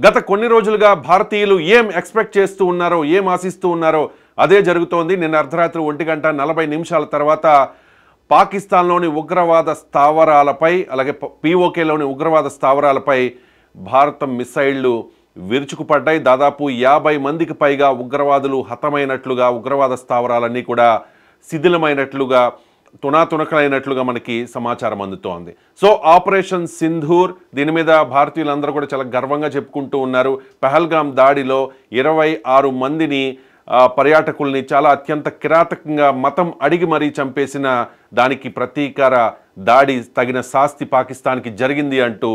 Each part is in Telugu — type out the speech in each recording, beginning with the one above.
గత కొన్ని రోజులుగా భారతీయులు ఏం ఎక్స్పెక్ట్ చేస్తూ ఉన్నారో, ఏం ఆశిస్తూ ఉన్నారో అదే జరుగుతోంది. నిన్న అర్ధరాత్రి 1:40 తర్వాత పాకిస్తాన్లోని ఉగ్రవాద స్థావరాలపై, అలాగే పీఓకేలోని ఉగ్రవాద స్థావరాలపై భారత మిసైళ్లు విరుచుకుపడ్డాయి. దాదాపు 50 మందికి పైగా ఉగ్రవాదులు హతమైనట్లుగా, ఉగ్రవాద స్థావరాలన్నీ కూడా శిథిలమైనట్లుగా, తునాతునకలైనట్లుగా మనకి సమాచారం అందుతోంది. సో ఆపరేషన్ సింధూర్, దీని మీద భారతీయులందరూ కూడా చాలా గర్వంగా చెప్పుకుంటూ ఉన్నారు. పహల్గామ్ దాడిలో 26 మందిని పర్యాటకుల్ని చాలా అత్యంత కిరాతకంగా మతం అడిగి మరీ చంపేసిన దానికి ప్రతీకార దాడి, తగిన శాస్తి పాకిస్తాన్కి జరిగింది అంటూ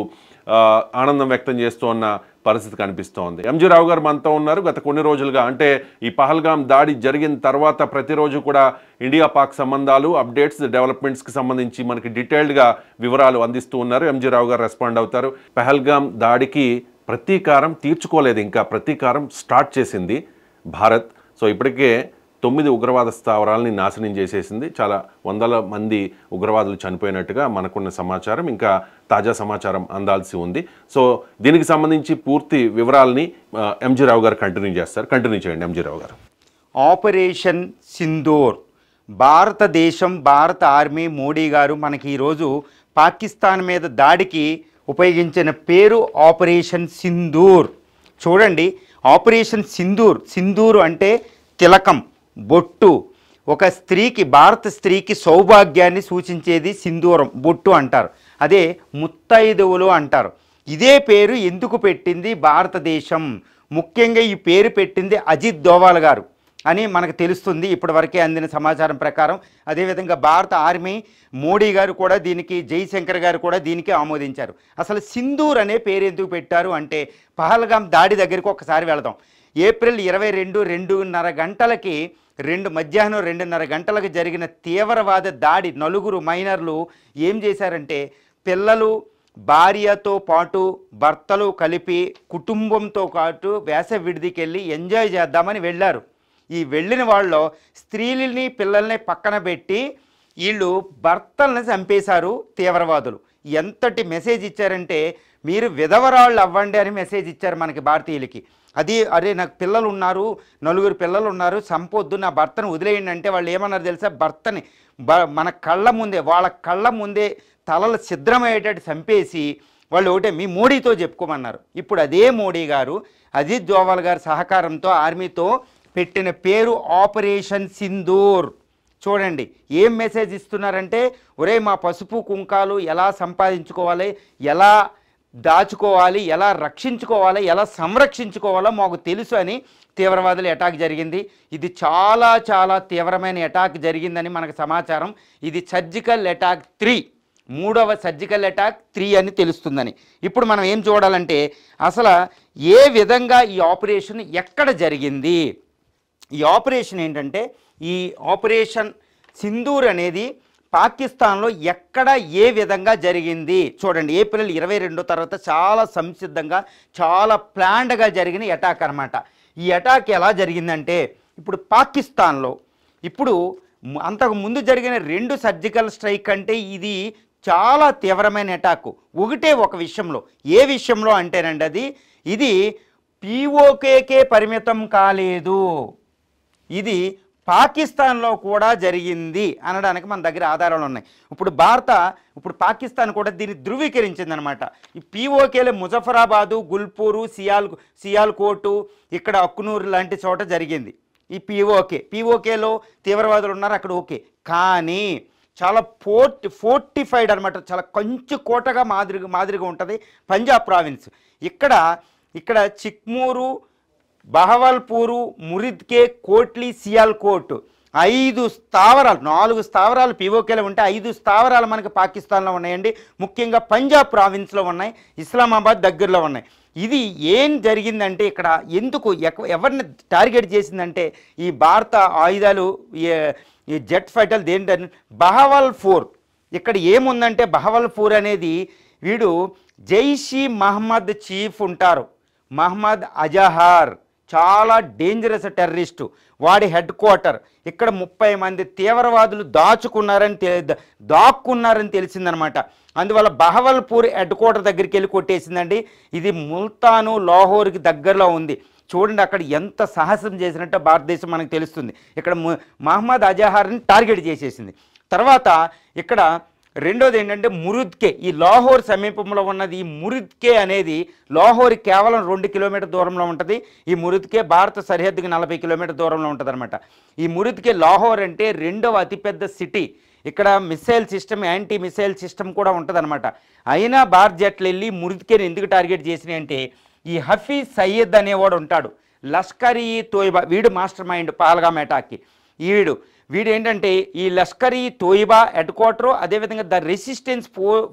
ఆనందం వ్యక్తం చేస్తూ ఉన్న పరిస్థితి కనిపిస్తోంది. ఎంజీ రావు గారు మనతో ఉన్నారు. గత కొన్ని రోజులుగా, అంటే ఈ పహల్గామ్ దాడి జరిగిన తర్వాత ప్రతిరోజు కూడా ఇండియా పాక్ సంబంధాలు, అప్డేట్స్, డెవలప్మెంట్స్కి సంబంధించి మనకి డీటెయిల్డ్గా వివరాలు అందిస్తూ ఉన్నారు. ఎంజీ రావు గారు రెస్పాండ్ అవుతారు. పహల్గామ్ దాడికి ప్రతీకారం తీర్చుకోలేదు, ఇంకా ప్రతీకారం స్టార్ట్ చేసింది భారత్. సో ఇప్పటికే 9 ఉగ్రవాద స్థావరాలని నాశనం చేసేసింది. చాలా వందల మంది ఉగ్రవాదులు చనిపోయినట్టుగా మనకున్న సమాచారం, ఇంకా తాజా సమాచారం అందాల్సి ఉంది. సో దీనికి సంబంధించి పూర్తి వివరాలని ఎంజీ రావు గారు కంటిన్యూ చేస్తారు. కంటిన్యూ చేయండి ఎంజీ రావు గారు. ఆపరేషన్ సింధూర్, భారతదేశం, భారత ఆర్మీ, మోడీ గారు మనకి ఈరోజు పాకిస్తాన్ మీద దాడికి ఉపయోగించిన పేరు ఆపరేషన్ సింధూర్. చూడండి, ఆపరేషన్ సింధూర్, సింధూర్ అంటే తిలకం, బొట్టు. ఒక స్త్రీకి, భారత స్త్రీకి సౌభాగ్యాన్ని సూచించేది సింధూరం, బొట్టు అంటారు. అదే ముత్తైదువులు అంటారు. ఇదే పేరు ఎందుకు పెట్టింది భారతదేశం? ముఖ్యంగా ఈ పేరు పెట్టింది అజిత్ దోవాల్ గారు అని మనకు తెలుస్తుంది ఇప్పటివరకే అందిన సమాచారం ప్రకారం. అదేవిధంగా భారత ఆర్మీ, మోడీ గారు కూడా దీనికి, జైశంకర్ గారు కూడా దీనికి ఆమోదించారు. అసలు సింధూర్ అనే పేరు ఎందుకు పెట్టారు అంటే, పహల్గామ్ దాడి దగ్గరికి ఒకసారి వెళదాం. ఏప్రిల్ 22, 2:30 గంటలకి, మధ్యాహ్నం 2:30 గంటలకు జరిగిన తీవ్రవాద దాడి, 4 మైనర్లు ఏం చేశారంటే, పిల్లలు, భార్యతో పాటు భర్తలు కలిపి కుటుంబంతో పాటు వేసవి విడిదికి వెళ్ళి ఎంజాయ్ చేద్దామని వెళ్ళారు. ఈ వెళ్ళిన వాళ్ళు స్త్రీలని, పిల్లల్ని పక్కన పెట్టి వీళ్ళు భర్తల్ని చంపేశారు తీవ్రవాదులు. ఎంతటి మెసేజ్ ఇచ్చారంటే, మీరు విధవరాళ్ళు అవ్వండి అని మెసేజ్ ఇచ్చారు మనకి భారతీయులకి. అది, అరే నాకు పిల్లలు ఉన్నారు, 4 పిల్లలు ఉన్నారు, చంపొద్దు, నా భర్తను వదిలేయండి అంటే వాళ్ళు ఏమన్నారు తెలుసా? భర్తని మన కళ్ళ ముందే, వాళ్ళ కళ్ళ ముందే తలలు ఛిద్రమయ్యేటట్టు చంపేసి వాళ్ళు ఒకటే మీ మోడీతో చెప్పుకోమన్నారు. ఇప్పుడు అదే మోడీ గారు అజిత్ దోవాల్ గారి సహకారంతో ఆర్మీతో పెట్టిన పేరు ఆపరేషన్ సింధూర్. చూడండి ఏం మెసేజ్ ఇస్తున్నారంటే, ఒరే మా పసుపు కుంకాలు ఎలా సంపాదించుకోవాలి, ఎలా దాచుకోవాలి, ఎలా రక్షించుకోవాలి, ఎలా సంరక్షించుకోవాలో మాకు తెలుసు అని తీవ్రవాదులు అటాక్ జరిగింది. ఇది చాలా చాలా తీవ్రమైన అటాక్ జరిగిందని మనకు సమాచారం. ఇది సర్జికల్ అటాక్ 3, 3వ సర్జికల్ అటాక్ 3 అని తెలుస్తుందని. ఇప్పుడు మనం ఏం చూడాలంటే, అసలు ఏ విధంగా ఈ ఆపరేషన్ ఎక్కడ జరిగింది? ఈ ఆపరేషన్ ఏంటంటే, ఈ ఆపరేషన్ సింధూర్ అనేది పాకిస్తాన్లో ఎక్కడ, ఏ విధంగా జరిగింది చూడండి. ఏప్రిల్ 22 తర్వాత చాలా సంసిద్ధంగా, చాలా ప్లాన్డ్గా జరిగిన అటాక్ అనమాట. ఈ అటాక్ ఎలా జరిగిందంటే, ఇప్పుడు పాకిస్తాన్లో ఇప్పుడు అంతకు ముందు జరిగిన 2 సర్జికల్ స్ట్రైక్ అంటే ఇది చాలా తీవ్రమైన అటాక్. ఒకటే ఒక విషయంలో, ఏ విషయంలో అంటేనండి, ఇది పీఓకేకే పరిమితం కాలేదు, ఇది పాకిస్తాన్లో కూడా జరిగింది అనడానికి మన దగ్గర ఆధారాలు ఉన్నాయి. ఇప్పుడు పాకిస్తాన్ కూడా దీన్ని ధృవీకరించిందనమాట. ఈ పీఓకేలో ముజఫరాబాదు, గుల్పూరు, సియాల్కోటు, ఇక్కడ అక్నూరు లాంటి చోట జరిగింది ఈ పీఓకేలో తీవ్రవాదులు ఉన్నారు అక్కడ. ఓకే, కానీ చాలా ఫోర్టిఫైడ్ అనమాట, చాలా కంచు కోటగా మాదిరిగా ఉంటుంది పంజాబ్ ప్రావిన్స్. ఇక్కడ చిక్మూరు, బహవల్పూరు, మురిద్కే, కోట్లీ, సియాల్కోట్ 5 స్థావరాలు, 4 స్థావరాలు పీఓకేలో ఉంటే 5 స్థావరాలు మనకి పాకిస్తాన్లో ఉన్నాయండి. ముఖ్యంగా పంజాబ్ ప్రావిన్స్లో ఉన్నాయి, ఇస్లామాబాద్ దగ్గరలో ఉన్నాయి. ఇది ఏం జరిగిందంటే, ఇక్కడ ఎందుకు ఎవరిని టార్గెట్ చేసిందంటే, ఈ భారత ఆయుధాలు, ఈ జెట్ ఫైటర్లు దేంటని బహవల్పూర్. ఇక్కడ ఏముందంటే, బహవల్పూర్ అనేది వీడు జైషీ మహమ్మద్ చీఫ్ ఉంటారు, మహమ్మద్ అజహార్. చాలా డేంజరస్ టెర్రరిస్టు, వాడి హెడ్ క్వార్టర్ ఇక్కడ 30 మంది తీవ్రవాదులు దాక్కున్నారని తెలిసిందనమాట. అందువల్ల బహవల్పూర్ హెడ్ క్వార్టర్ దగ్గరికి వెళ్ళి కొట్టేసిందండి. ఇది ముల్తాను లాహోర్కి దగ్గరలో ఉంది. చూడండి అక్కడ ఎంత సాహసం చేసినట్టు భారతదేశం మనకు తెలుస్తుంది. ఇక్కడ మహమ్మద్ అజహర్ని టార్గెట్ చేసేసింది. తర్వాత ఇక్కడ రెండోది ఏంటంటే మురుద్కే, ఈ లాహోర్ సమీపంలో ఉన్నది. ఈ మురుద్కే అనేది లాహోర్ కేవలం 2 కిలోమీటర్ దూరంలో ఉంటుంది. ఈ మురుద్కే భారత సరిహద్దుకి 40 కిలోమీటర్ దూరంలో ఉంటుంది అనమాట. ఈ మురుద్కే లాహోర్ అంటే 2వ అతిపెద్ద సిటీ. ఇక్కడ missile system, anti missile system కూడా ఉంటుంది అనమాట. అయినా భారత్ జట్లు వెళ్ళి మురుద్కేని ఎందుకు టార్గెట్ చేసినాయి అంటే, ఈ హఫీజ్ సయ్యద్ అనేవాడు ఉంటాడు, లష్కర్ ఈ తోయిబా, వీడు మాస్టర్ మైండ్ పహల్గామ్ అటాక్కి. వీడు ఏంటంటే ఈ లష్కర్ ఈ తోయిబా హెడ్ క్వార్టరు, అదేవిధంగా ద రెసిస్టెన్స్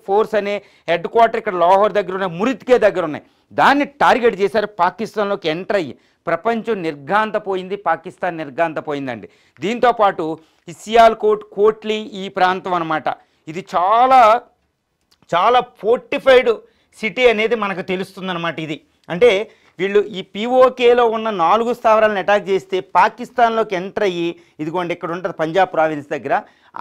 ఫోర్స్ అనే హెడ్ క్వార్టర్ ఇక్కడ లాహోర్ దగ్గర ఉన్నాయి, మురిద్కే దగ్గర ఉన్నాయి. దాన్ని టార్గెట్ చేశారు. పాకిస్తాన్లోకి ఎంటర్ అయ్యి ప్రపంచం నిర్ఘాంతపోయింది, పాకిస్తాన్ నిర్ఘాంతపోయిందండి. దీంతోపాటు ఈ సియాల్కోట్, కోట్లీ ఈ ప్రాంతం అనమాట, ఇది చాలా చాలా ఫోర్టిఫైడ్ సిటీ అనేది మనకు తెలుస్తుందన్నమాట. ఇది అంటే వీళ్ళు ఈ పిఓకేలో ఉన్న 4 స్థావరాలను అటాక్ చేస్తే పాకిస్తాన్లోకి ఎంటర్ అయ్యి, ఇదిగోండి ఇక్కడ ఉంటుంది పంజాబ్ ప్రావిన్స్ దగ్గర,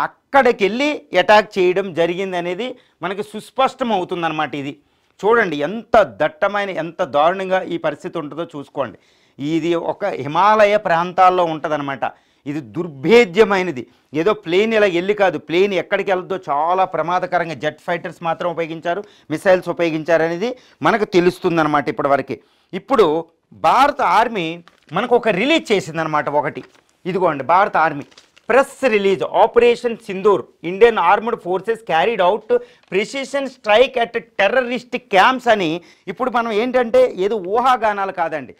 అక్కడికి వెళ్ళి అటాక్ చేయడం జరిగింది అనేది మనకి సుస్పష్టం అవుతుందన్నమాట. ఇది చూడండి ఎంత దట్టమైన, ఎంత దారుణంగా ఈ పరిస్థితి ఉంటుందో చూసుకోండి. ఇది ఒక హిమాలయ ప్రాంతాల్లో ఉంటుందన్నమాట. ఇది దుర్భేద్యమైనది. ఏదో ప్లేన్ ఇలా వెళ్ళి కాదు, ప్లేన్ ఎక్కడికి వెళ్తుందో చాలా ప్రమాదకరంగా జెట్ ఫైటర్స్ మాత్రం ఉపయోగించారు, మిసైల్స్ ఉపయోగించారు అనేది మనకు తెలుస్తుందన్నమాట ఇప్పటివరకు. ఇప్పుడు భారత ఆర్మీ మనకు ఒక రిలీజ్ చేసిందనమాట ఒకటి. ఇదిగోండి భారత army press release, operation Sindoor, Indian armed forces carried out precision strike at terrorist camps అని. ఇప్పుడు మనం ఏంటంటే ఏదో ఊహాగానాలు కాదండి,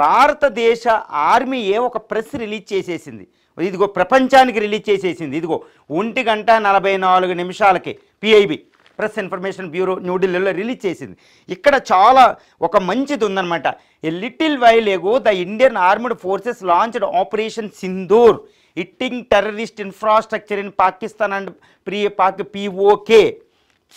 భారతదేశ ఆర్మీయే ఒక ప్రెస్ రిలీజ్ చేసేసింది. ఇదిగో ప్రపంచానికి రిలీజ్ చేసేసింది. ఇదిగో 1:44 పిఐబి ప్రెస్ ఇన్ఫర్మేషన్ బ్యూరో న్యూఢిల్లీలో రిలీజ్ చేసింది. ఇక్కడ చాలా ఒక మంచిది ఉందన్నమాట. A little while ago the Indian armed forces launched operation Sindoor hitting terrorist infrastructure in Pakistan and POK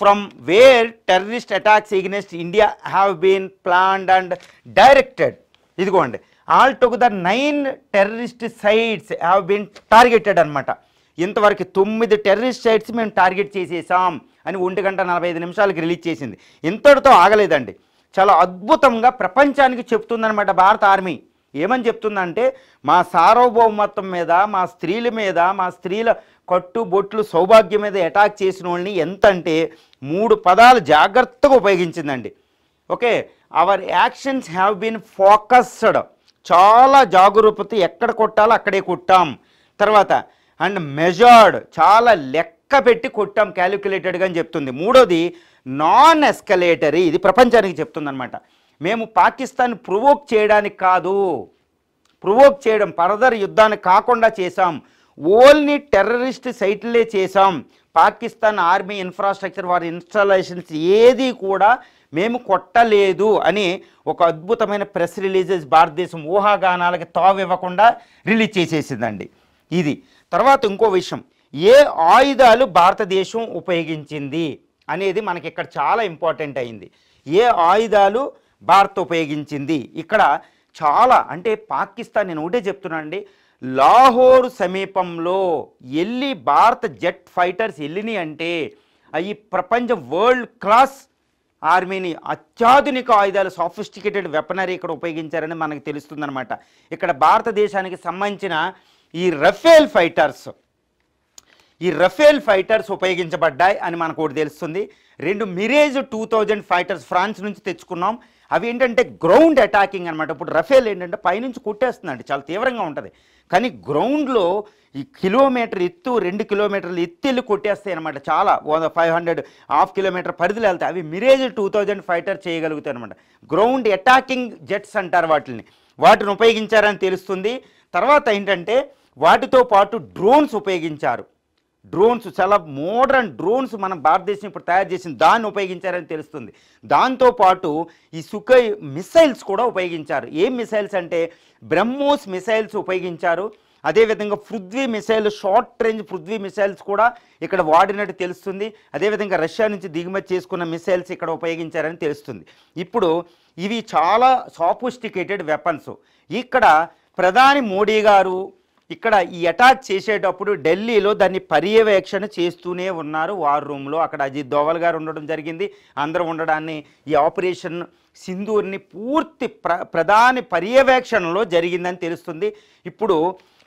from where terrorist attacks against India have been planned and directed. ఇదిగోండి altogether 9 terrorist sites have been targeted అనమాట. ఇంతవరకు 9 టెర్రరిస్ట్ సైట్స్ మేము టార్గెట్ చేసేసాం అని 1:45 రిలీజ్ చేసింది. ఇంతటితో ఆగలేదండి, చాలా అద్భుతంగా ప్రపంచానికి చెప్తుందనమాట భారత ఆర్మీ. ఏమని చెప్తుందంటే, మా సార్వభౌమత్వం మీద, మా స్త్రీల మీద, మా స్త్రీల కట్టుబొట్లు సౌభాగ్యం మీద అటాక్ చేసిన వాళ్ళని ఎంత అంటే 3 పదాలు జాగ్రత్తగా ఉపయోగించిందండి. Okay, our actions have been focused, చాలా జాగరూకత, ఎక్కడ కొట్టాలో అక్కడే కొట్టాం. తర్వాత అండ్ మెజర్డ్, చాలా లెక్క పెట్టి కొట్టాం, క్యాలిక్యులేటెడ్గా అని చెప్తుంది. మూడోది నాన్ ఎస్కలేటరీ, ఇది ప్రపంచానికి చెప్తుందనమాట. మేము పాకిస్తాన్ ప్రొవోక్ చేయడానికి కాదు, ప్రొవోక్ చేయడం ఫర్దర్ యుద్ధాన్ని కాకుండా చేశాం, ఓన్లీ టెర్రరిస్ట్ సైట్లే చేశాం. పాకిస్తాన్ ఆర్మీ ఇన్ఫ్రాస్ట్రక్చర్, వారి ఇన్స్టాలేషన్స్ ఏది కూడా మేము కొట్టలేదు అని ఒక అద్భుతమైన ప్రెస్ రిలీజెస్ భారతదేశం ఊహాగానాలకి తావివ్వకుండా రిలీజ్ చేసేసిందండి. ఇది తర్వాత ఇంకో విషయం, ఏ ఆయుధాలు భారతదేశం ఉపయోగించింది అనేది మనకి ఇక్కడ చాలా ఇంపార్టెంట్ అయింది. ఏ ఆయుధాలు భారత్ ఉపయోగించింది ఇక్కడ చాలా, అంటే పాకిస్తాన్, నేను ఒకటే చెప్తున్నానండి, లాహోర్ సమీపంలో వెళ్ళి భారత జెట్ ఫైటర్స్ వెళ్ళినాయి అంటే అవి ప్రపంచ వరల్డ్ క్లాస్ ఆర్మీని, అత్యాధునిక ఆయుధాలు, సాఫిస్టికేటెడ్ వెపనరీ ఇక్కడ ఉపయోగించారని మనకు తెలుస్తుందన్నమాట. ఇక్కడ భారతదేశానికి సంబంధించిన ఈ రఫేల్ ఫైటర్స్ ఉపయోగించబడ్డాయి అని మనకు ఒకటి తెలుస్తుంది. 2 మిరేజ్ 2000 ఫైటర్స్ ఫ్రాన్స్ నుంచి తెచ్చుకున్నాం. అవి ఏంటంటే గ్రౌండ్ అటాకింగ్ అనమాట. ఇప్పుడు రఫేల్ ఏంటంటే పైనుంచి కొట్టేస్తుందండి, చాలా తీవ్రంగా ఉంటుంది. కానీ గ్రౌండ్లో ఈ కిలోమీటర్ ఎత్తు, 2 కిలోమీటర్లు ఎత్తు వెళ్ళి కొట్టేస్తాయి అనమాట. చాలా 500 హాఫ్ కిలోమీటర్ పరిధిలో వెళ్తాయి. అవి మిరేజ్ 2000 ఫైటర్ చేయగలుగుతాయి అనమాట. గ్రౌండ్ అటాకింగ్ జెట్స్ అంటారు వాటిని ఉపయోగించారని తెలుస్తుంది. తర్వాత ఏంటంటే వాటితో పాటు డ్రోన్స్ ఉపయోగించారు. డ్రోన్స్, చాలా మోడర్న్ డ్రోన్స్ మన భారతదేశం ఇప్పుడు తయారు చేసిన దాన్ని ఉపయోగించారని తెలుస్తుంది. దాంతోపాటు ఈ సుఖోయ్ మిసైల్స్ కూడా ఉపయోగించారు. ఏం మిసైల్స్ అంటే బ్రహ్మోస్ మిసైల్స్ ఉపయోగించారు. అదేవిధంగా Prithvi missile, short range Prithvi missiles కూడా ఇక్కడ వాడినట్టు తెలుస్తుంది. అదేవిధంగా రష్యా నుంచి దిగుమతి చేసుకున్న మిసైల్స్ ఇక్కడ ఉపయోగించారని తెలుస్తుంది. ఇప్పుడు ఇవి చాలా సాఫిస్టికేటెడ్ వెపన్స్. ఇక్కడ ప్రధాని మోడీ గారు ఇక్కడ ఈ అటాక్ చేసేటప్పుడు ఢిల్లీలో దాన్ని పర్యవేక్షణ చేస్తూనే ఉన్నారు వార్ రూమ్లో. అక్కడ అజిత్ దోవల్ గారు ఉండడం జరిగింది, అందరూ ఉండడాన్ని ఈ ఆపరేషన్ సింధూర్ని పూర్తి ప్రధాని పర్యవేక్షణలో జరిగిందని తెలుస్తుంది. ఇప్పుడు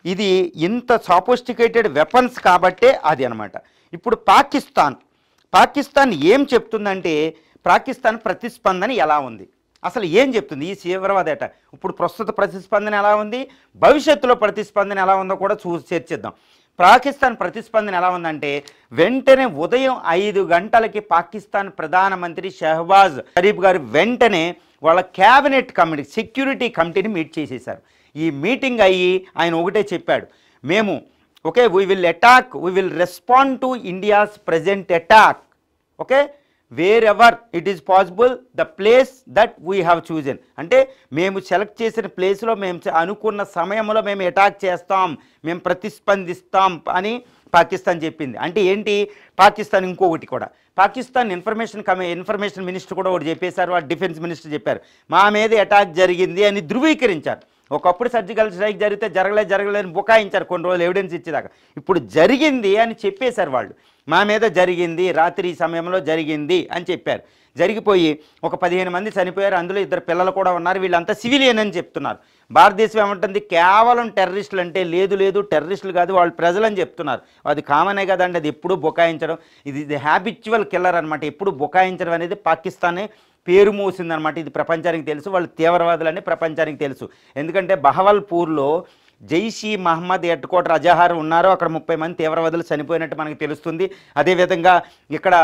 ఇది ఇంత సాఫిస్టికేటెడ్ వెపన్స్ కాబట్టే అది అనమాట. ఇప్పుడు పాకిస్తాన్ ఏం చెప్తుందంటే పాకిస్తాన్ ప్రతిస్పందన ఎలా ఉంది, అసలు ఏం చెప్తుంది ఈ తీవ్రవాద అటాక్? ఇప్పుడు ప్రస్తుత ప్రతిస్పందన ఎలా ఉంది, భవిష్యత్తులో ప్రతిస్పందన ఎలా ఉందో కూడా చర్చిద్దాం. పాకిస్తాన్ ప్రతిస్పందన ఎలా ఉందంటే వెంటనే ఉదయం 5 గంటలకి పాకిస్తాన్ ప్రధానమంత్రి షహబాజ్ షరీఫ్ గారు వెంటనే వాళ్ళ క్యాబినెట్ కమిటీ, సెక్యూరిటీ కమిటీని మీట్ చేసేశారు. ఈ మీటింగ్ అయ్యి ఆయన ఒకటే చెప్పాడు, మేము okay we will respond to India's present attack, okay where ever it is possible the place that we have chosen. అంటే మేము సెలెక్ట్ చేసిన ప్లేస్లో మేము అనుకున్న సమయంలో మేము అటాక్ చేస్తాం, మేము ప్రతిస్పందిస్తాం అని పాకిస్తాన్ చెప్పింది. అంటే ఏంటి, పాకిస్తాన్ ఇంకొకటి కూడా, పాకిస్తాన్ ఇన్ఫర్మేషన్ మినిస్టర్ కూడా ఒకటి చెప్పేశారు, ఆ డిఫెన్స్ మినిస్టర్ చెప్పారు మా మీద అటాక్ జరిగింది అని ధృవీకరించారు. ఒకప్పుడు సర్జికల్ స్ట్రైక్ జరిగితే జరగలేదని బుకాయించారు కొన్ని రోజులు ఎవిడెన్స్ ఇచ్చేదాకా. ఇప్పుడు జరిగింది అని చెప్పేశారు వాళ్ళు, మా మీద జరిగింది, రాత్రి సమయంలో జరిగింది అని చెప్పారు. జరిగిపోయి ఒక 15 మంది చనిపోయారు, అందులో 2 పిల్లలు కూడా ఉన్నారు, వీళ్ళంతా సివిలియన్ అని చెప్తున్నారు. భారతదేశం ఏమంటుంది, కేవలం టెర్రరిస్టులు అంటే లేదు టెర్రరిస్టులు కాదు వాళ్ళు ప్రజలని చెప్తున్నారు. అది కామనే కదండి, అది ఎప్పుడు బుకాయించడం, ఇది హ్యాబిచువల్ కిల్లర్ అనమాట. ఎప్పుడు బుకాయించడం అనేది పాకిస్తానే పేరు మోసిందనమాట. ఇది ప్రపంచానికి తెలుసు, వాళ్ళు తీవ్రవాదులని ప్రపంచానికి తెలుసు. ఎందుకంటే బహవల్పూర్లో జైషీ మహమ్మద్ హెడ్ క్వార్టర్ అజహార్ ఉన్నారో అక్కడ 30 మంది తీవ్రవాదులు చనిపోయినట్టు మనకు తెలుస్తుంది. అదేవిధంగా ఇక్కడ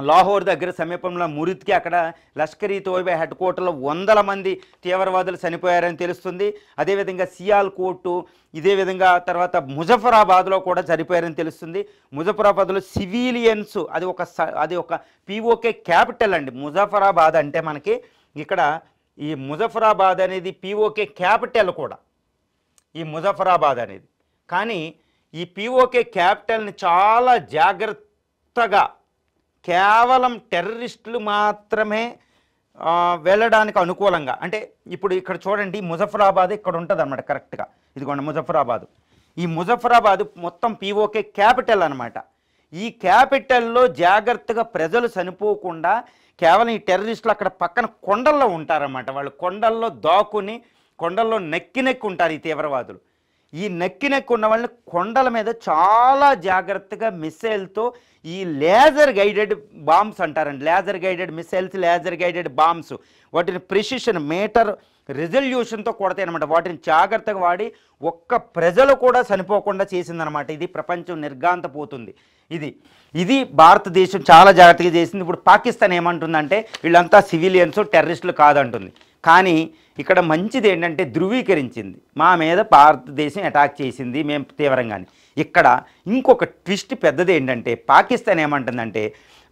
లాహోర్ దగ్గర సమీపంలో మురిద్కి అక్కడ లష్కర్ ఈ తోయిబా హెడ్ క్వార్టర్లో 100 మంది తీవ్రవాదులు చనిపోయారని తెలుస్తుంది. అదేవిధంగా సియాల్కోట్, ఇదే విధంగా తర్వాత ముజఫరాబాద్లో కూడా చనిపోయారని తెలుస్తుంది. ముజఫరాబాద్లో సివిలియన్స్, అది ఒక పిఓకే క్యాపిటల్ అండి. ముజఫరాబాద్ అంటే మనకి ఇక్కడ ఈ ముజఫరాబాద్ అనేది పిఓకే క్యాపిటల్ కూడా, ఈ ముజఫరాబాద్ అనేది. కానీ ఈ పిఓకే క్యాపిటల్ని చాలా జాగ్రత్తగా కేవలం టెర్రరిస్టులు మాత్రమే వెళ్ళడానికి అనుకూలంగా, అంటే ఇప్పుడు ఇక్కడ చూడండి ముజఫరాబాద్ ఇక్కడ ఉంటుంది అన్నమాట కరెక్ట్గా, ఇదిగోండి ముజఫరాబాద్. ఈ ముజఫరాబాద్ మొత్తం పిఓకే క్యాపిటల్ అనమాట. ఈ క్యాపిటల్లో జాగ్రత్తగా ప్రజలు చనిపోకుండా కేవలం ఈ టెర్రరిస్టులు అక్కడ పక్కన కొండల్లో ఉంటారన్నమాట. వాళ్ళు కొండల్లో దాక్కుని కొండల్లో నెక్కి ఉంటారు ఈ తీవ్రవాదులు. ఈ నెక్కి ఉన్న వాళ్ళని కొండల మీద చాలా జాగ్రత్తగా మిసైల్తో, ఈ లేజర్ గైడెడ్ బాంబ్స్ అంటారండి, laser guided missiles, laser guided bombs, వాటిని ప్రిసిషన్ మీటర్ రిజల్యూషన్తో కొడతాయి అనమాట. వాటిని జాగ్రత్తగా వాడి ఒక్క ప్రజలు కూడా చనిపోకుండా చేసిందనమాట. ఇది ప్రపంచం నిర్గాంతపోతుంది. ఇది భారతదేశం చాలా జాగ్రత్తగా చేసింది. ఇప్పుడు పాకిస్తాన్ ఏమంటుందంటే వీళ్ళంతా సివిలియన్స్, టెర్రరిస్టులు కాదంటుంది. కానీ ఇక్కడ మంచిది ఏంటంటే ధృవీకరించింది, మా మీద భారతదేశం అటాక్ చేసింది మేము తీవ్రంగానే. ఇక్కడ ఇంకొక ట్విస్ట్ పెద్దది ఏంటంటే పాకిస్తాన్ ఏమంటుందంటే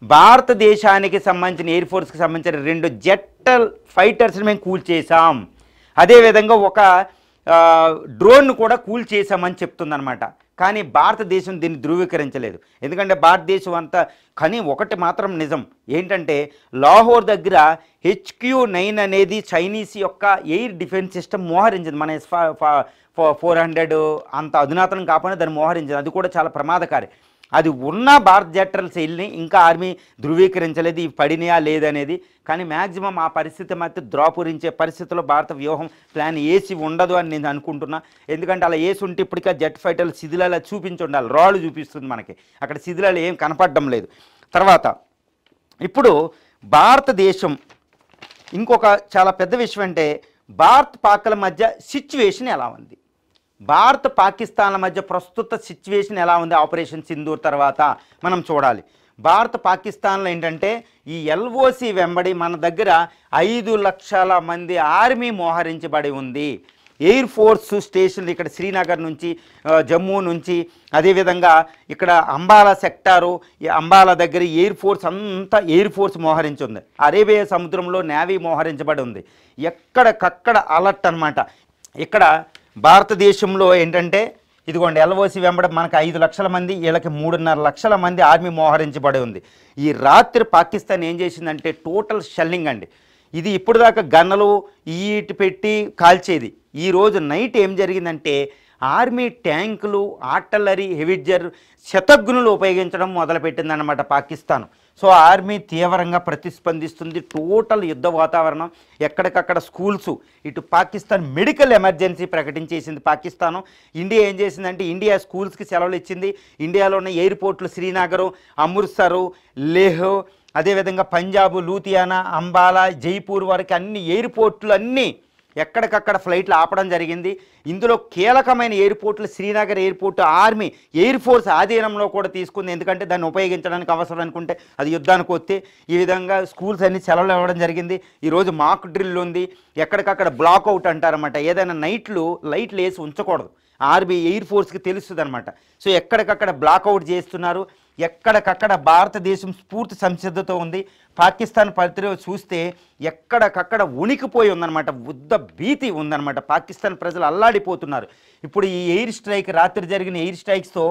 భారతదేశానికి సంబంధించిన ఎయిర్ ఫోర్స్కి సంబంధించిన 2 జెట్ ఫైటర్స్ని మేము కూల్చేసాం, అదేవిధంగా ఒక డ్రోన్ను కూడా కూల్చేసామని చెప్తుందనమాట. కానీ భారతదేశం దీన్ని ధృవీకరించలేదు. ఎందుకంటే భారతదేశం అంతా, కానీ ఒకటి మాత్రం నిజం ఏంటంటే లాహోర్ దగ్గర HQ-9 అనేది చైనీస్ యొక్క ఎయిర్ డిఫెన్స్ సిస్టమ్ మోహరించింది. మన S-400 అంత అధునాతనం కాకపోయినా దాన్ని మోహరించింది. అది కూడా చాలా ప్రమాదకారి. అది ఉన్న భారత్ జెట్రల్ శైలిని ఇంకా ఆర్మీ ధృవీకరించలేదు, ఇవి పడినాయా లేదనేది. కానీ మ్యాక్సిమం ఆ పరిస్థితి మధ్య ద్రోపురించే పరిస్థితిలో భారత వ్యూహం ప్లాన్ ఏసి ఉండదు అని నేను అనుకుంటున్నా. ఎందుకంటే అలా ఏసి ఉంటే ఇప్పటికే జెట్ ఫైటర్లు శిథిలాలు చూపించి ఉండాలి, రాళ్ళు చూపిస్తుంది మనకి, అక్కడ శిథిలాలు ఏం కనపడడం లేదు. తర్వాత ఇప్పుడు భారతదేశం ఇంకొక చాలా పెద్ద విషయం అంటే భారత్ పాక్ల మధ్య సిచ్యువేషన్ ఎలా ఉంది, భారత్ పాకిస్తాన్ల మధ్య ప్రస్తుత సిచ్యువేషన్ ఎలా ఉంది ఆపరేషన్ సింధూర్ తర్వాత మనం చూడాలి. భారత్ పాకిస్తాన్లో ఏంటంటే ఈ LOC వెంబడి మన దగ్గర 5 లక్షల మంది ఆర్మీ మోహరించబడి ఉంది. ఎయిర్ ఫోర్స్ స్టేషన్లు ఇక్కడ శ్రీనగర్ నుంచి, జమ్మూ నుంచి, అదేవిధంగా ఇక్కడ అంబాలా సెక్టారు, ఈ అంబాలా దగ్గర ఎయిర్ ఫోర్స్ అంతా ఎయిర్ ఫోర్స్ మోహరించి ఉంది. అరేబియా సముద్రంలో నేవీ మోహరించబడి ఉంది. ఎక్కడికక్కడ అలర్ట్ అనమాట. ఇక్కడ భారతదేశంలో ఏంటంటే ఇదిగోండి ఎల్ఓసి వెంబడ మనకు 5 లక్షల మంది, వీళ్ళకి 3.5 లక్షల మంది ఆర్మీ మోహరించబడి ఉంది. ఈ రాత్రి పాకిస్తాన్ ఏం చేసిందంటే టోటల్ షెల్లింగ్ అండి. ఇది ఇప్పుడు దాకా గన్నలు ఈటి పెట్టి కాల్చేది. ఈరోజు నైట్ ఏం జరిగిందంటే ఆర్మీ ట్యాంకులు, ఆర్టిల్లరీ, హెవిజర్, శతఘ్నులు ఉపయోగించడం మొదలుపెట్టిందన్నమాట పాకిస్తాన్. సో ఆర్మీ తీవ్రంగా ప్రతిస్పందిస్తుంది. టోటల్ యుద్ధ వాతావరణం, ఎక్కడికక్కడ స్కూల్స్, ఇటు పాకిస్తాన్ మెడికల్ ఎమర్జెన్సీ ప్రకటించేసింది పాకిస్తాను. ఇండియా ఏం చేసిందంటే ఇండియా స్కూల్స్కి సెలవులు ఇచ్చింది. ఇండియాలో ఉన్న ఎయిర్పోర్ట్లు శ్రీనగరు, అమృత్సరు, లేహ్, అదేవిధంగా పంజాబ్, లూధియానా, అంబాలా, జైపూర్ వరకు అన్ని ఎయిర్పోర్ట్లు అన్నీ ఎక్కడికక్కడ ఫ్లైట్లు ఆపడం జరిగింది. ఇందులో కీలకమైన ఎయిర్పోర్ట్లు Srinagar airport army air force ఆధీనంలో కూడా తీసుకుంది. ఎందుకంటే దాన్ని ఉపయోగించడానికి అవసరం అనుకుంటే అది యుద్ధానికి వస్తే ఈ విధంగా స్కూల్స్ అన్ని సెలవులు ఇవ్వడం జరిగింది. ఈరోజు మాక్ డ్రిల్ ఉంది. ఎక్కడికక్కడ బ్లాక్అవుట్ అంటారన్నమాట. ఏదైనా నైట్లు లైట్లు వేసి ఉంచకూడదు. ఆర్మీ ఎయిర్ ఫోర్స్కి తెలుస్తుంది అనమాట. సో ఎక్కడికక్కడ బ్లాక్అవుట్ చేస్తున్నారు. ఎక్కడికక్కడ భారతదేశం స్ఫూర్తి సంసిద్ధతో ఉంది. పాకిస్తాన్ పరిధిలో చూస్తే ఎక్కడికక్కడ ఉనికిపోయి ఉందన్నమాట. యుద్ధ భీతి ఉందన్నమాట. పాకిస్తాన్ ప్రజలు అల్లాడిపోతున్నారు. ఇప్పుడు ఈ ఎయిర్ స్ట్రైక్, రాత్రి జరిగిన ఎయిర్ స్ట్రైక్స్తో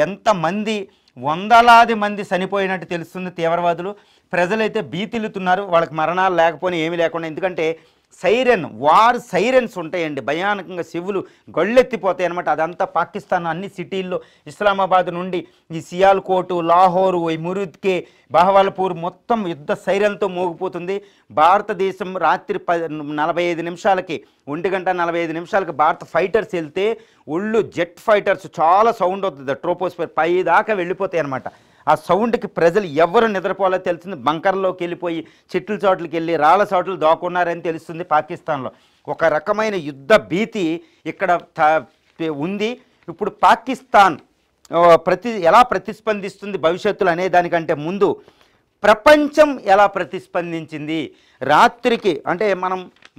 ఎంతమంది, వందలాది మంది చనిపోయినట్టు తెలుస్తుంది తీవ్రవాదులు. ప్రజలైతే భీతిల్లుతున్నారు. వాళ్ళకి మరణాలు లేకపోయినా ఏమీ లేకుండా. ఎందుకంటే సైరన్, వార్ సైరన్స్ ఉంటాయండి. భయానకంగా చెవులు గొళ్ళెత్తిపోతాయి అనమాట. అదంతా పాకిస్తాన్ అన్ని సిటీల్లో, ఇస్లామాబాద్ నుండి ఈ సియాల్కోటు, లాహోరు, ఈ మురుద్కే, బహవల్పూర్ మొత్తం యుద్ధ సైరన్తో మోగిపోతుంది. భారతదేశం రాత్రి 45 నిమిషాలకి, 1:45 భారత ఫైటర్స్ వెళ్తే ఒళ్ళు జెట్ ఫైటర్స్ చాలా సౌండ్ అవుతుంది. ట్రోపోస్ఫియర్ పై దాకా వెళ్ళిపోతాయి అనమాట. ఆ సౌండ్కి ప్రజలు ఎవరు నిద్రపోవాలో తెలుస్తుంది. బంకర్లోకి వెళ్ళిపోయి చెట్ల చోట్లకి వెళ్ళి రాళ్ళ చోట్ల దాక్కున్నారని తెలుస్తుంది. పాకిస్తాన్లో ఒక రకమైన యుద్ధ భీతి ఇక్కడ ఉంది. ఇప్పుడు పాకిస్తాన్ ఎలా ప్రతిస్పందిస్తుంది భవిష్యత్తులో అనే దానికంటే ముందు ప్రపంచం ఎలా ప్రతిస్పందించింది. రాత్రికి అంటే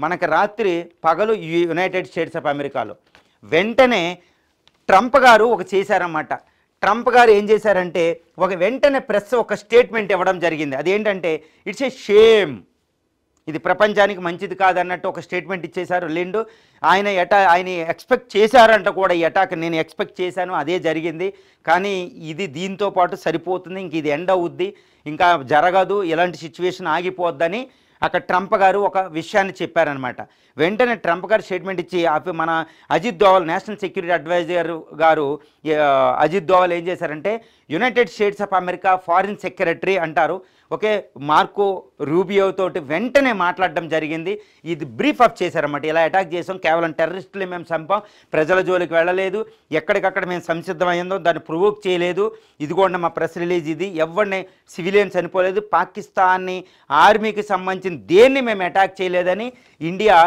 మనకి రాత్రి పగలు యునైటెడ్ స్టేట్స్ ఆఫ్ అమెరికాలో వెంటనే ట్రంప్ గారు చేశారన్నమాట. ట్రంప్ గారు ఏం చేశారంటే వెంటనే ప్రెస్ ఒక స్టేట్మెంట్ ఇవ్వడం జరిగింది. అదేంటంటే ఇట్స్ ఏ షేమ్, ఇది ప్రపంచానికి మంచిది కాదన్నట్టు ఒక స్టేట్మెంట్ ఇచ్చేశారు. ఆయన ఎక్స్పెక్ట్ చేశారంట కూడా. ఈ అటాక్ నేను ఎక్స్పెక్ట్ చేశాను, అదే జరిగింది. కానీ ఇది దీంతో పాటు సరిపోతుంది, ఇంక ఇది ఎండ్ అవుద్ది, ఇంకా జరగదు, ఇలాంటి సిచ్యువేషన్ ఆగిపోద్దని అక్కడ ట్రంప్ గారు ఒక విషయాన్ని చెప్పారనమాట. వెంటనే ట్రంప్ గారు స్టేట్మెంట్ ఇచ్చి మన Ajit Doval, national security adviser గారు అజిత్ దోవల్ ఏం చేశారంటే United States of America foreign secretary అంటారు మార్కో రూబియో తోటి వెంటనే మాట్లాడడం జరిగింది. ఇది బ్రీఫ్ అప్ చేశారన్నమాట. ఇలా అటాక్ చేసాం, కేవలం టెర్రరిస్టులు మేము చంపాం, ప్రజల జోలికి వెళ్ళలేదు, ఎక్కడికక్కడ మేము సంసిద్ధమైందో దాన్ని ప్రొవోక్ చేయలేదు, ఇదిగోండి మా ప్రెస్ రిలీజ్, ఇది ఎవరిని సివిలియన్స్ చనిపోలేదు, పాకిస్తాన్ని ఆర్మీకి సంబంధించిన దేన్ని మేము అటాక్ చేయలేదని ఇండియా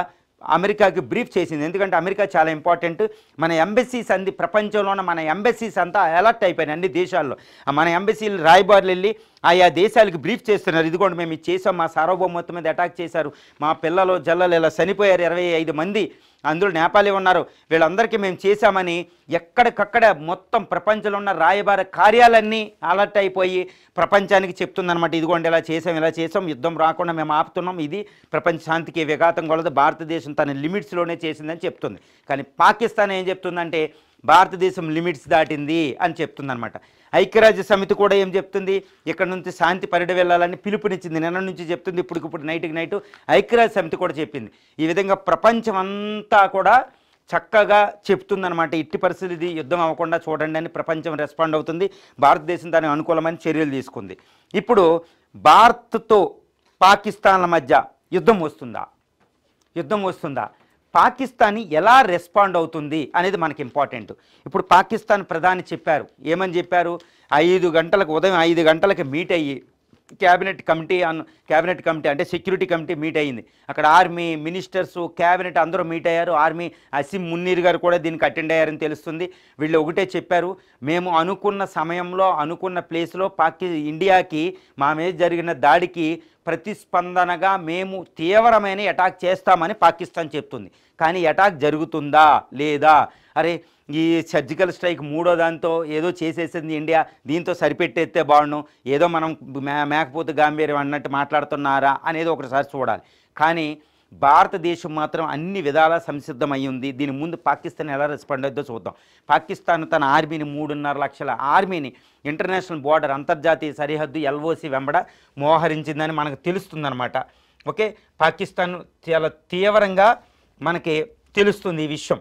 అమెరికాకి బ్రీఫ్ చేసింది. ఎందుకంటే అమెరికా చాలా ఇంపార్టెంట్. మన ఎంబసీస్ అంది ప్రపంచంలోనే మన ఎంబసీస్ అంతా అలర్ట్ అయిపోయినాయి అన్ని దేశాల్లో. మన ఎంబసీలు రాయబారులు వెళ్ళి ఆయా దేశాలకు బ్రీఫ్ చేస్తున్నారు. ఇదిగోండి మేము ఇది చేసాం, మా సార్వభౌమత్వం మీద అటాక్ చేశారు, మా పిల్లలు జల్లలు ఇలా చనిపోయారు, 25 మంది, అందులో నేపాలీ ఉన్నారు, వీళ్ళందరికీ మేము చేశామని ఎక్కడికక్కడ మొత్తం ప్రపంచంలో ఉన్న రాయబార కార్యాలన్నీ అలర్ట్ అయిపోయి ప్రపంచానికి చెప్తుందన్నమాట. ఇదిగోండి ఇలా చేసాం, యుద్ధం రాకుండా మేము ఆపుతున్నాం, ఇది ప్రపంచ శాంతికి విఘాతం కలదు, భారతదేశం తన లిమిట్స్లోనే చేసిందని చెప్తుంది. కానీ పాకిస్తాన్ ఏం చెప్తుందంటే భారతదేశం లిమిట్స్ దాటింది అని చెప్తుందన్నమాట. ఐక్యరాజ్య సమితి కూడా ఏం చెప్తుంది, ఇక్కడ నుంచి శాంతి పరిడి వెళ్ళాలని పిలుపునిచ్చింది. నిన్న నుంచి చెప్తుంది, ఇప్పుడు నైట్కి నైట్ ఐక్యరాజ్య సమితి కూడా చెప్పింది. ఈ విధంగా ప్రపంచం అంతా కూడా చక్కగా చెప్తుందన్నమాట. ఇట్టి పరిస్థితి యుద్ధం అవ్వకుండా చూడండి అని ప్రపంచం రెస్పాండ్ అవుతుంది. భారతదేశం దానికి అనుకూలమైన చర్యలు తీసుకుంది. ఇప్పుడు భారత్తో పాకిస్తాన్ల మధ్య యుద్ధం వస్తుందా, పాకిస్తాన్ ఎలా రెస్పాండ్ అవుతుంది అనేది మనకి ఇంపార్టెంట్. ఇప్పుడు పాకిస్తాన్ ప్రధాని చెప్పారు, ఏమని చెప్పారు, 5 గంటలకు, ఉదయం 5 గంటలకు మీట్ అయ్యి క్యాబినెట్ కమిటీ అంటే సెక్యూరిటీ కమిటీ మీట్ అయ్యింది. అక్కడ ఆర్మీ మినిస్టర్స్, క్యాబినెట్ అందరూ మీట్ అయ్యారు. ఆర్మీ అసీం మున్నీర్ గారు కూడా దీనికి అటెండ్ అయ్యారని తెలుస్తుంది. వీళ్ళు ఒకటే చెప్పారు, మేము అనుకున్న సమయంలో అనుకున్న ప్లేస్లో ఇండియాకి మా మీద జరిగిన దాడికి ప్రతిస్పందనగా మేము తీవ్రమైన అటాక్ చేస్తామని పాకిస్తాన్ చెప్తుంది. కానీ అటాక్ జరుగుతుందా లేదా, అరే ఈ సర్జికల్ స్ట్రైక్ 3వ దాంతో ఏదో చేసేసింది ఇండియా, దీంతో సరిపెట్టేస్తే బాగుండు, ఏదో మనం మేకపోతు గాంభీర్యం అన్నట్టు మాట్లాడుతున్నారా అనేది ఒకసారి చూడాలి. కానీ భారతదేశం మాత్రం అన్ని విధాలా సంసిద్ధమై ఉంది. దీని ముందు పాకిస్తాన్ ఎలా రెస్పాండ్ అవుతుందో చూద్దాం. పాకిస్తాన్ తన ఆర్మీని 3.5 లక్షల ఆర్మీని ఇంటర్నేషనల్ బోర్డర్ అంతర్జాతీయ సరిహద్దు ఎల్ఓసి వెంబడ మోహరించిందని మనకు తెలుస్తుందన్నమాట. ఓకే, పాకిస్తాన్ చాలా తీవ్రంగా మనకి తెలుస్తుంది ఈ విషయం.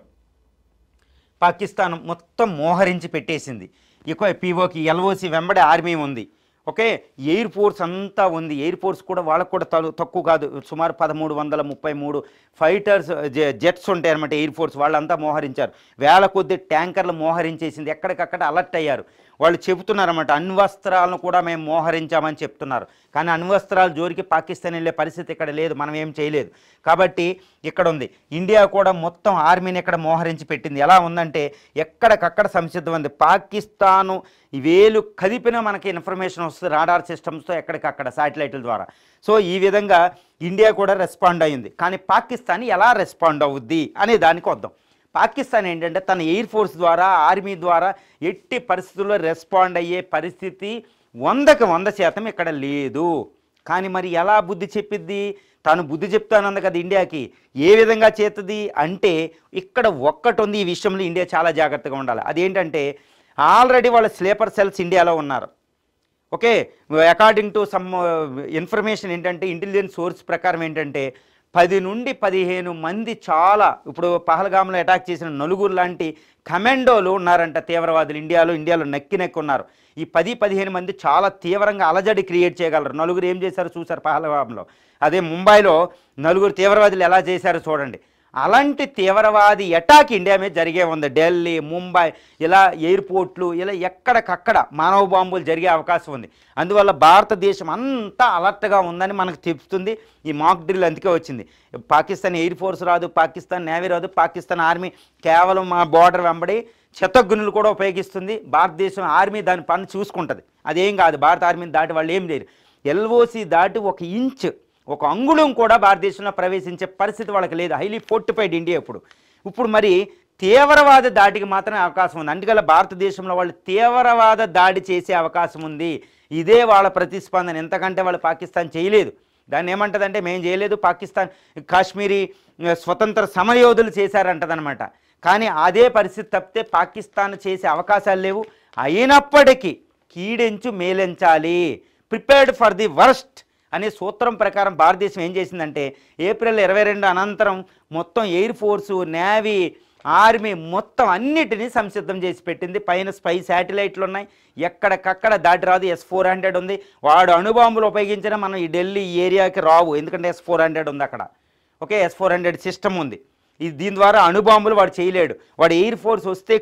పాకిస్తాన్ మొత్తం మోహరించి పెట్టేసింది. ఇక పీఓకి ఎల్ఓసి వెంబడే ఆర్మీ ఉంది. ఓకే, ఎయిర్ ఫోర్స్ అంతా ఉంది. ఎయిర్ ఫోర్స్ కూడా వాళ్ళకు కూడా తక్కువ కాదు. సుమారు 1333 ఫైటర్స్ జెట్స్ ఉంటాయి అనమాట. ఎయిర్ ఫోర్స్ వాళ్ళంతా మోహరించారు. వేల కొద్ది ట్యాంకర్లు మోహరించేసింది. ఎక్కడికక్కడ అలర్ట్ అయ్యారు. వాళ్ళు చెబుతున్నారన్నమాట, అణ్వస్త్రాలను కూడా మేము మోహరించామని చెప్తున్నారు. కానీ అణ్వస్త్రాల జోరికి పాకిస్తాన్ వెళ్ళే పరిస్థితి ఇక్కడ లేదు. మనం ఏం చేయలేదు. కాబట్టి ఇక్కడ ఉంది. ఇండియా కూడా మొత్తం ఆర్మీని ఇక్కడ మోహరించి పెట్టింది. ఎలా ఉందంటే ఎక్కడికక్కడ సంసిద్ధం ఉంది. పాకిస్తాను వేలు కదిపిన మనకి ఇన్ఫర్మేషన్ వస్తుంది రాడార్ సిస్టమ్స్తో ఎక్కడికక్కడ శాటిలైట్ల ద్వారా. సో ఈ విధంగా ఇండియా కూడా రెస్పాండ్ అయ్యింది. కానీ పాకిస్తాన్ ఎలా రెస్పాండ్ అవుద్ది అనే దానికి వద్దాం. పాకిస్తాన్ ఏంటంటే తన ఎయిర్ ఫోర్స్ ద్వారా ఆర్మీ ద్వారా ఎట్టి పరిస్థితుల్లో రెస్పాండ్ అయ్యే పరిస్థితి 100కి 100% ఇక్కడ లేదు. కానీ మరి ఎలా బుద్ధి చెప్పిద్ది? తాను బుద్ధి చెప్తానంది కదా ఇండియాకి. ఏ విధంగా చేస్తుంది అంటే ఇక్కడ ఒక్కటి ఉంది. ఈ విషయంలో ఇండియా చాలా జాగ్రత్తగా ఉండాలి. అదేంటంటే ఆల్రెడీ వాళ్ళ స్లీపర్ సెల్స్ ఇండియాలో ఉన్నారు. Okay, according to some information ఏంటంటే ఇంటెలిజెన్స్ సోర్స్ ప్రకారం ఏంటంటే 10 నుండి 15 మంది చాలా ఇప్పుడు పహల్గామ్లో అటాక్ చేసిన నలుగురు లాంటి కమాండోలు ఉన్నారంట తీవ్రవాదులు ఇండియాలో నెక్కి ఉన్నారు. ఈ 10-15 మంది చాలా తీవ్రంగా అలజడి క్రియేట్ చేయగలరు. నలుగురు ఏం చేశారు చూసారు పహల్గామ్లో. అదే ముంబైలో నలుగురు తీవ్రవాదులు ఎలా చేశారో చూడండి. అలాంటి తీవ్రవాది అటాక్ ఇండియా మీద జరిగే ఉంది. ఢిల్లీ, ముంబై ఇలా ఎయిర్పోర్ట్లు ఇలా ఎక్కడికక్కడ మానవ బాంబులు జరిగే అవకాశం ఉంది. అందువల్ల భారతదేశం అంతా అలర్ట్గా ఉందని మనకు తెలుస్తుంది. ఈ మాక్ డ్రిల్ అందుకే వచ్చింది. పాకిస్తాన్ ఎయిర్ ఫోర్స్ రాదు, పాకిస్తాన్ నేవీ రాదు, పాకిస్తాన్ ఆర్మీ కేవలం మా బోర్డర్ వెంబడి శతఘ్నులు కూడా ఉపయోగిస్తుంది. భారతదేశం ఆర్మీ దాని పని చూసుకుంటుంది. అదేం కాదు, భారత ఆర్మీని దాటి వాళ్ళు ఏం చేయరు. ఎల్ఓసి దాటి 1 ఇంచ్ 1 అంగుళం కూడా భారతదేశంలో ప్రవేశించే పరిస్థితి వాళ్ళకి లేదు. Highly fortified India. ఇప్పుడు మరి తీవ్రవాద దాడికి మాత్రమే అవకాశం ఉంది. అందుకల్ల భారతదేశంలో వాళ్ళు తీవ్రవాద దాడి చేసే అవకాశం ఉంది. ఇదే వాళ్ళ ప్రతిస్పందన. ఎంతకంటే వాళ్ళు పాకిస్తాన్ చేయలేదు. దాన్ని ఏమంటదంటే మేము చేయలేదు, పాకిస్తాన్ కాశ్మీరీ స్వతంత్ర సమరయోధులు చేశారంటదనమాట. కానీ అదే పరిస్థితి తప్పితే పాకిస్తాన్ చేసే అవకాశాలు లేవు. అయినప్పటికీ కీడెంచు మేలెంచాలి, ప్రిపేర్డ్ ఫర్ ది వర్స్ట్ అనే సూత్రం ప్రకారం భారతదేశం ఏం చేసిందంటే ఏప్రిల్ 22 అనంతరం మొత్తం ఎయిర్ ఫోర్సు, నేవీ, ఆర్మీ మొత్తం అన్నిటినీ సంసిద్ధం చేసి పెట్టింది. పైన స్పై శాటిలైట్లు ఉన్నాయి. ఎక్కడికక్కడ దాటి రాదు. S-400 ఉంది. వాడు అణుబాంబులు ఉపయోగించినా మనం ఈ ఢిల్లీ ఏరియాకి రావు. ఎందుకంటే S-400 ఉంది అక్కడ. ఓకే, S-400 సిస్టమ్ ఉంది. దీని ద్వారా అణుబాంబులు వాడు చేయలేడు. వాడు ఎయిర్ ఫోర్స్ వస్తే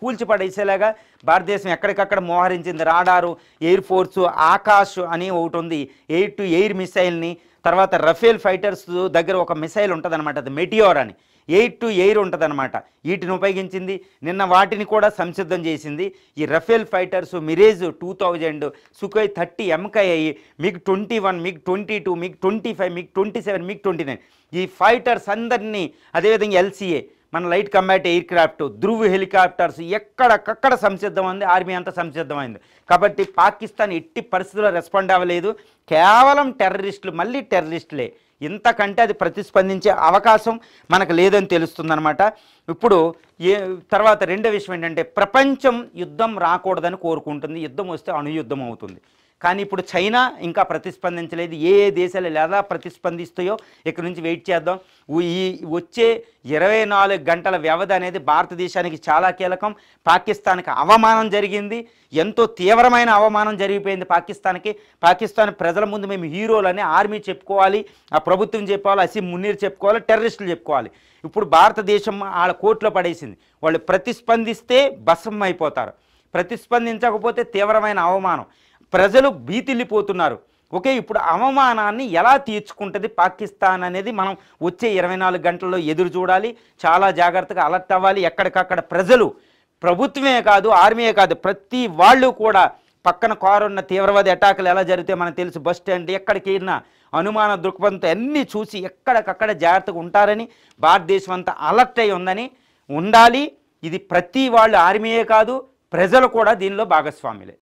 కూల్చి పడేసేలాగా భారతదేశం ఎక్కడికక్కడ మోహరించింది. రాడారు, ఎయిర్ ఫోర్సు, ఆకాష్ అని ఒకటి ఉంది, ఎయిర్ టు ఎయిర్ మిసైల్ని. తర్వాత రఫేల్ ఫైటర్స్ దగ్గర ఒక మిసైల్ ఉంటుంది అనమాట, అది మెటియోర్ అని. ఎయిర్ టు ఎయిర్ ఉంటుంది అనమాట. వీటిని ఉపయోగించింది. నిన్న వాటిని కూడా సంసిద్ధం చేసింది. ఈ Rafale fighters, Mirage 2000, Sukhoi 30, MKI, MiG-21, MiG-22, MiG-25, MiG-27, MiG-29 ఈ ఫైటర్స్ అందరినీ, అదేవిధంగా LCA మన light combat air craft, Dhruv helicopters ఎక్కడికక్కడ సంసిద్ధం ఉంది. ఆర్మీ అంతా సంసిద్ధమైంది. కాబట్టి పాకిస్తాన్ ఎట్టి పరిస్థితుల్లో రెస్పాండ్ అవ్వలేదు. కేవలం టెర్రరిస్టులు, మళ్ళీ టెర్రరిస్టులే. ఇంతకంటే అది ప్రతిస్పందించే అవకాశం మనకు లేదని తెలుస్తుందన్నమాట. ఇప్పుడు తర్వాత రెండో విషయం ఏంటంటే ప్రపంచం యుద్ధం రాకూడదని కోరుకుంటుంది. యుద్ధం వస్తే అణుయుద్ధం అవుతుంది. కానీ ఇప్పుడు చైనా ఇంకా ప్రతిస్పందించలేదు. ఏ దేశాలు ఎలా ప్రతిస్పందిస్తాయో ఇక్కడ నుంచి వెయిట్ చేద్దాం. ఈ వచ్చే 24 గంటల వ్యవధి అనేది భారతదేశానికి చాలా కీలకం. పాకిస్తాన్కి అవమానం జరిగింది. ఎంతో తీవ్రమైన అవమానం జరిగిపోయింది పాకిస్తాన్కి. పాకిస్తాన్ ప్రజల ముందు మేము హీరోలని ఆర్మీ చెప్పుకోవాలి, ఆ ప్రభుత్వం చెప్పుకోవాలి, అసీం మునీర్ చెప్పుకోవాలి, టెర్రరిస్టులు చెప్పుకోవాలి. ఇప్పుడు భారతదేశం వాళ్ళ కోర్టులో పడేసింది. వాళ్ళు ప్రతిస్పందిస్తే భస్మం అయిపోతారు, ప్రతిస్పందించకపోతే తీవ్రమైన అవమానం. ప్రజలు భీతిల్లిపోతున్నారు. ఓకే, ఇప్పుడు అవమానాన్ని ఎలా తీర్చుకుంటుంది పాకిస్తాన్ అనేది మనం వచ్చే 24 గంటల్లో ఎదురు చూడాలి. చాలా జాగ్రత్తగా అలర్ట్ అవ్వాలి. ఎక్కడికక్కడ ప్రజలు, ప్రభుత్వమే కాదు, ఆర్మీయే కాదు, ప్రతి వాళ్ళు కూడా పక్కన కారున్న తీవ్రవాది అటాకులు ఎలా జరిగితే మనకు తెలుసు. బస్ స్టాండ్ ఎక్కడికి వెళ్ళినా అనుమాన దృక్పథంతో అన్నీ చూసి ఎక్కడికక్కడ జాగ్రత్తగా ఉంటారని భారతదేశం అంతా అలర్ట్ అయి ఉండాలి. ఇది ప్రతి వాళ్ళు, ఆర్మీయే కాదు, ప్రజలు కూడా దీనిలో భాగస్వాములే.